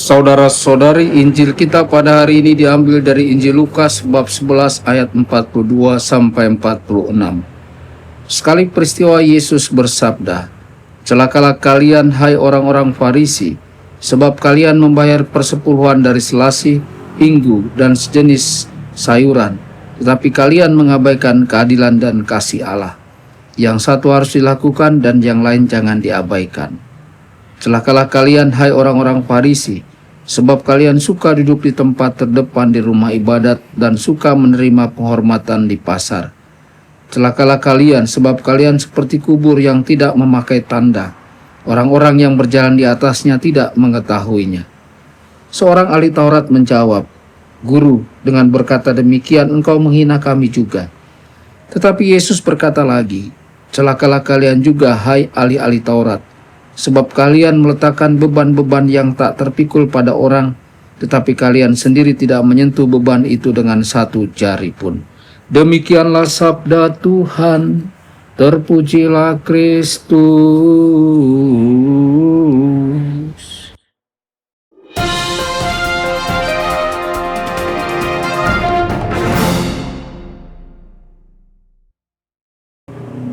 Saudara-saudari, Injil kita pada hari ini diambil dari Injil Lukas bab 11 ayat 42 sampai 46. Sekali peristiwa Yesus bersabda, "Celakalah kalian hai orang-orang Farisi, sebab kalian membayar persepuluhan dari selasih, inggu, dan sejenis sayuran, tetapi kalian mengabaikan keadilan dan kasih Allah. Yang satu harus dilakukan dan yang lain jangan diabaikan. Celakalah kalian hai orang-orang Farisi, sebab kalian suka duduk di tempat terdepan di rumah ibadat dan suka menerima penghormatan di pasar. Celakalah kalian, sebab kalian seperti kubur yang tidak memakai tanda. Orang-orang yang berjalan di atasnya tidak mengetahuinya." Seorang ahli Taurat menjawab, "Guru, dengan berkata demikian engkau menghina kami juga." Tetapi Yesus berkata lagi, "Celakalah kalian juga hai ahli-ahli Taurat, sebab kalian meletakkan beban-beban yang tak terpikul pada orang, tetapi kalian sendiri tidak menyentuh beban itu dengan satu jari pun." Demikianlah sabda Tuhan. Terpujilah Kristus.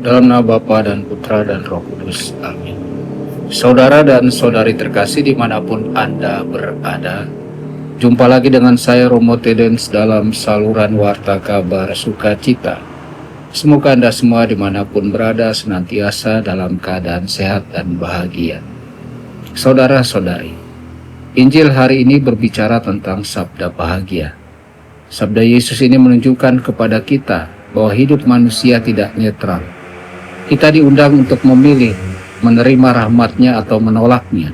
Dalam nama Bapa dan Putra dan Roh Kudus. Amin. Saudara dan saudari terkasih dimanapun Anda berada, jumpa lagi dengan saya Romo Tedens dalam saluran Warta Kabar Sukacita. Semoga Anda semua dimanapun berada senantiasa dalam keadaan sehat dan bahagia. Saudara-saudari, Injil hari ini berbicara tentang sabda bahagia. Sabda Yesus ini menunjukkan kepada kita bahwa hidup manusia tidak netral. Kita diundang untuk memilih, menerima rahmat-Nya atau menolaknya.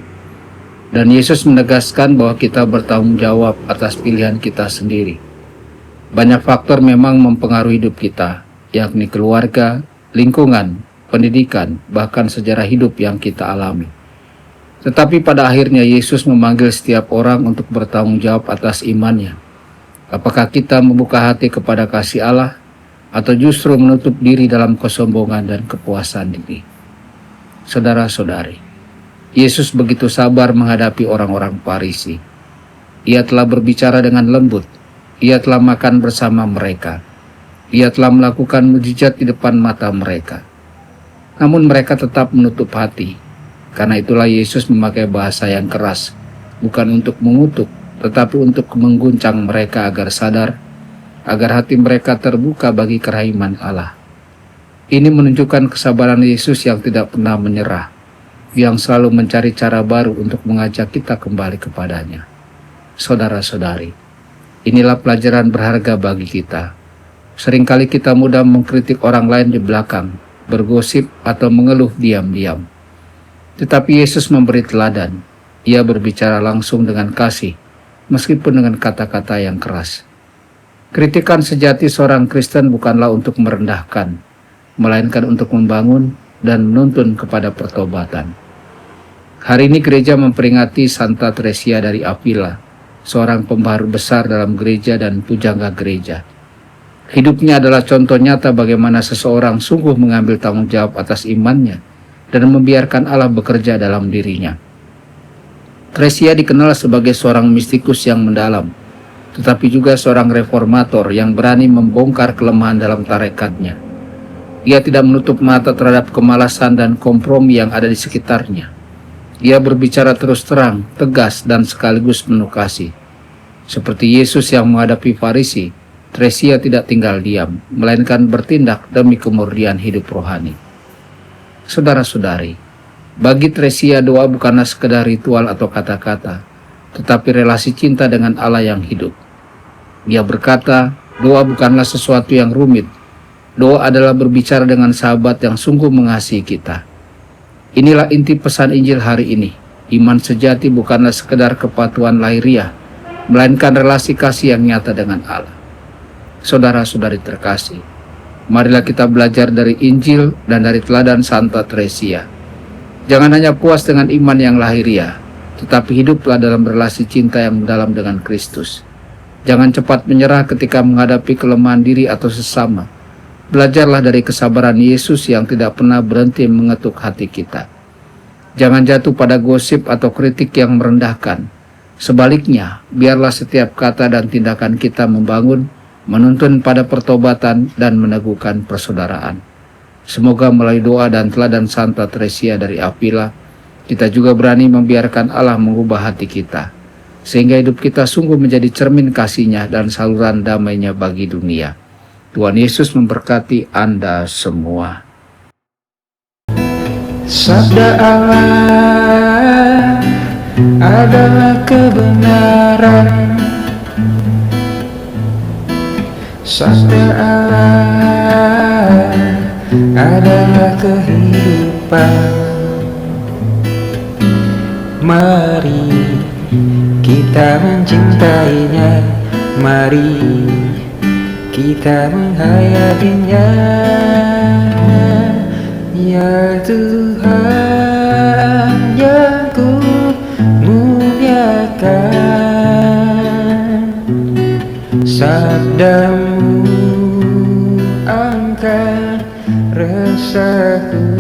Dan Yesus menegaskan bahwa kita bertanggung jawab atas pilihan kita sendiri. Banyak faktor memang mempengaruhi hidup kita, yakni keluarga, lingkungan, pendidikan, bahkan sejarah hidup yang kita alami. Tetapi pada akhirnya Yesus memanggil setiap orang untuk bertanggung jawab atas imannya. Apakah kita membuka hati kepada kasih Allah, atau justru menutup diri dalam kesombongan dan kepuasan diri? Saudara-saudari, Yesus begitu sabar menghadapi orang-orang Farisi. Ia telah berbicara dengan lembut. Ia telah makan bersama mereka. Ia telah melakukan mujizat di depan mata mereka. Namun mereka tetap menutup hati. Karena itulah Yesus memakai bahasa yang keras, bukan untuk mengutuk, tetapi untuk mengguncang mereka agar sadar, agar hati mereka terbuka bagi kerahiman Allah. Ini menunjukkan kesabaran Yesus yang tidak pernah menyerah, yang selalu mencari cara baru untuk mengajak kita kembali kepadanya. Saudara-saudari, inilah pelajaran berharga bagi kita. Seringkali kita mudah mengkritik orang lain di belakang, bergosip atau mengeluh diam-diam. Tetapi Yesus memberi teladan. Ia berbicara langsung dengan kasih, meskipun dengan kata-kata yang keras. Kritikan sejati seorang Kristen bukanlah untuk merendahkan, melainkan untuk membangun dan menuntun kepada pertobatan. Hari ini gereja memperingati Santa Tresia dari Avila, seorang pembaharu besar dalam gereja dan pujangga gereja. Hidupnya adalah contoh nyata bagaimana seseorang sungguh mengambil tanggung jawab atas imannya dan membiarkan Allah bekerja dalam dirinya. Tresia dikenal sebagai seorang mistikus yang mendalam, tetapi juga seorang reformator yang berani membongkar kelemahan dalam tarekatnya. Ia tidak menutup mata terhadap kemalasan dan kompromi yang ada di sekitarnya. Ia berbicara terus terang, tegas, dan sekaligus penuh kasih. Seperti Yesus yang menghadapi Farisi, Tresia tidak tinggal diam, melainkan bertindak demi kemurnian hidup rohani. Saudara-saudari, bagi Tresia doa bukanlah sekedar ritual atau kata-kata, tetapi relasi cinta dengan Allah yang hidup. Dia berkata, doa bukanlah sesuatu yang rumit. Doa adalah berbicara dengan sahabat yang sungguh mengasihi kita. Inilah inti pesan Injil hari ini. Iman sejati bukanlah sekedar kepatuhan lahiriah, melainkan relasi kasih yang nyata dengan Allah. Saudara-saudari terkasih, marilah kita belajar dari Injil dan dari teladan Santa Tresia. Jangan hanya puas dengan iman yang lahiriah, tetapi hiduplah dalam relasi cinta yang mendalam dengan Kristus. Jangan cepat menyerah ketika menghadapi kelemahan diri atau sesama. Belajarlah dari kesabaran Yesus yang tidak pernah berhenti mengetuk hati kita. Jangan jatuh pada gosip atau kritik yang merendahkan. Sebaliknya, biarlah setiap kata dan tindakan kita membangun, menuntun pada pertobatan dan meneguhkan persaudaraan. Semoga melalui doa dan teladan Santa Teresia dari Avila, kita juga berani membiarkan Allah mengubah hati kita, sehingga hidup kita sungguh menjadi cermin kasih-Nya dan saluran damai-Nya bagi dunia. Tuhan Yesus memberkati Anda semua. Sabda Allah adalah kebenaran. Sabda Allah adalah kehidupan. Mari kita mencintainya, mari kita menghayatinya. Ya Tuhan yang ku muliakan, sabda-Mu angkat resahku.